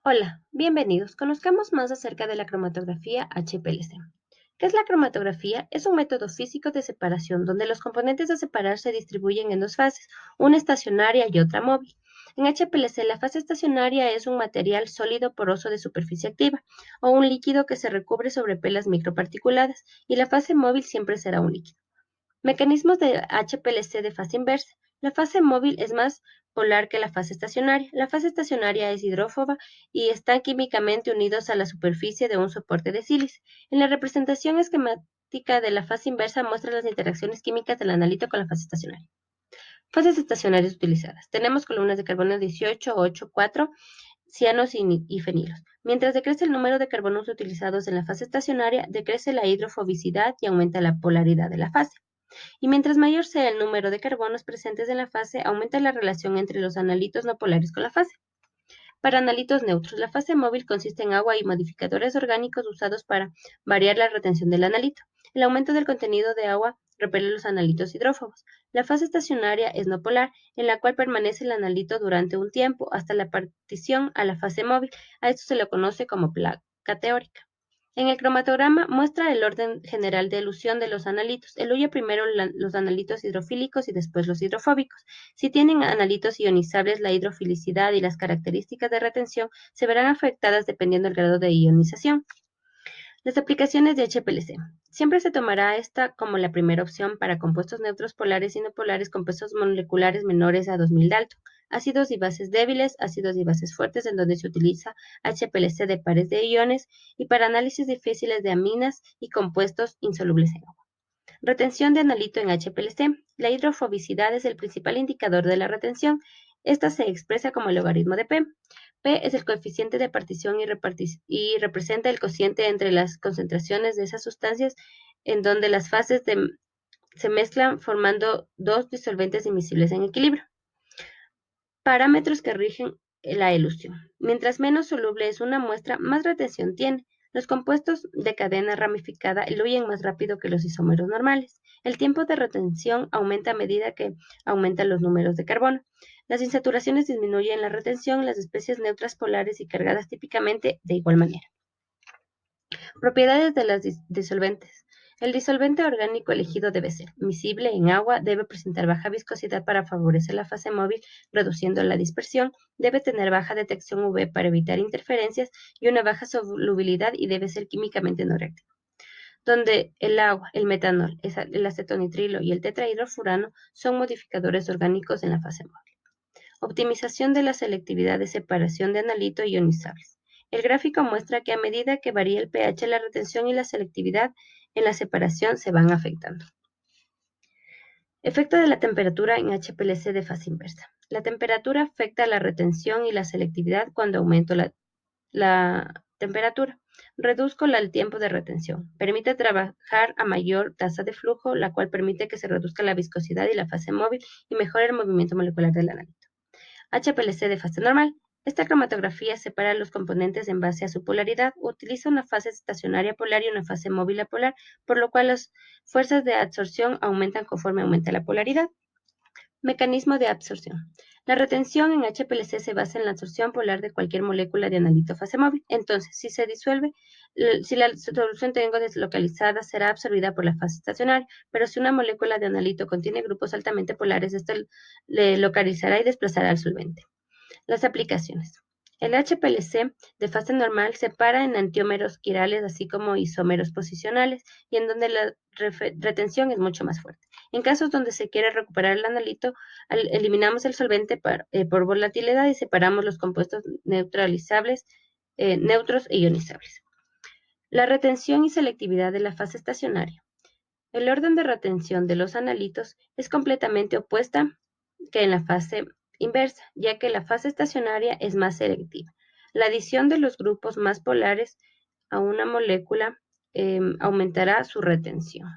Hola, bienvenidos. Conozcamos más acerca de la cromatografía HPLC. ¿Qué es la cromatografía? Es un método físico de separación donde los componentes a separar se distribuyen en dos fases, una estacionaria y otra móvil. En HPLC, la fase estacionaria es un material sólido poroso de superficie activa o un líquido que se recubre sobre pelas microparticuladas, y la fase móvil siempre será un líquido. Mecanismos de HPLC de fase inversa. La fase móvil es más polar que la fase estacionaria. La fase estacionaria es hidrófoba y están químicamente unidos a la superficie de un soporte de sílice. En la representación esquemática de la fase inversa muestra las interacciones químicas del analito con la fase estacionaria. Fases estacionarias utilizadas. Tenemos columnas de carbono 18, 8, 4, cianos y fenilos. Mientras decrece el número de carbonos utilizados en la fase estacionaria, decrece la hidrofobicidad y aumenta la polaridad de la fase. Y mientras mayor sea el número de carbonos presentes en la fase, aumenta la relación entre los analitos no polares con la fase. Para analitos neutros, la fase móvil consiste en agua y modificadores orgánicos usados para variar la retención del analito. El aumento del contenido de agua repele los analitos hidrófobos. La fase estacionaria es no polar, en la cual permanece el analito durante un tiempo hasta la partición a la fase móvil. A esto se le conoce como placa teórica. En el cromatograma muestra el orden general de elusión de los analitos. Eluye primero los analitos hidrofílicos y después los hidrofóbicos. Si tienen analitos ionizables, la hidrofilicidad y las características de retención se verán afectadas dependiendo del grado de ionización. Las aplicaciones de HPLC. Siempre se tomará esta como la primera opción para compuestos neutros polares y no polares con pesos moleculares menores a 2000 Dalton, ácidos y bases débiles, ácidos y bases fuertes, en donde se utiliza HPLC de pares de iones, y para análisis difíciles de aminas y compuestos insolubles en agua. Retención de analito en HPLC. La hidrofobicidad es el principal indicador de la retención. Esta se expresa como el logaritmo de P. P es el coeficiente de partición y representa el cociente entre las concentraciones de esas sustancias en donde las fases se mezclan formando dos disolventes imisibles en equilibrio. Parámetros que rigen la elusión. Mientras menos soluble es una muestra, más retención tiene. Los compuestos de cadena ramificada eluyen más rápido que los isómeros normales. El tiempo de retención aumenta a medida que aumentan los números de carbono. Las insaturaciones disminuyen la retención, las especies neutras polares y cargadas típicamente de igual manera. Propiedades de los disolventes. El disolvente orgánico elegido debe ser miscible en agua, debe presentar baja viscosidad para favorecer la fase móvil, reduciendo la dispersión, debe tener baja detección UV para evitar interferencias y una baja solubilidad, y debe ser químicamente no reactivo. Donde el agua, el metanol, el acetonitrilo y el tetrahidrofurano son modificadores orgánicos en la fase móvil. Optimización de la selectividad de separación de analito ionizables. El gráfico muestra que a medida que varía el pH, la retención y la selectividad en la separación se van afectando. Efecto de la temperatura en HPLC de fase inversa. La temperatura afecta la retención y la selectividad cuando aumento la temperatura. Reduzco el tiempo de retención. Permite trabajar a mayor tasa de flujo, la cual permite que se reduzca la viscosidad y la fase móvil y mejore el movimiento molecular del analito. HPLC de fase normal. Esta cromatografía separa los componentes en base a su polaridad, utiliza una fase estacionaria polar y una fase móvil apolar, por lo cual las fuerzas de absorción aumentan conforme aumenta la polaridad. Mecanismo de absorción. La retención en HPLC se basa en la absorción polar de cualquier molécula de analito fase móvil. Entonces, si se disuelve, si la solución tengo deslocalizada, será absorbida por la fase estacionaria, pero si una molécula de analito contiene grupos altamente polares, esto le localizará y desplazará al solvente. Las aplicaciones. El HPLC de fase normal separa en antiómeros quirales así como isómeros posicionales, y en donde la retención es mucho más fuerte. En casos donde se quiere recuperar el analito, eliminamos el solvente por volatilidad y separamos los compuestos neutralizables, neutros e ionizables. La retención y selectividad de la fase estacionaria. El orden de retención de los analitos es completamente opuesta que en la fase inversa, ya que la fase estacionaria es más selectiva. La adición de los grupos más polares a una molécula aumentará su retención.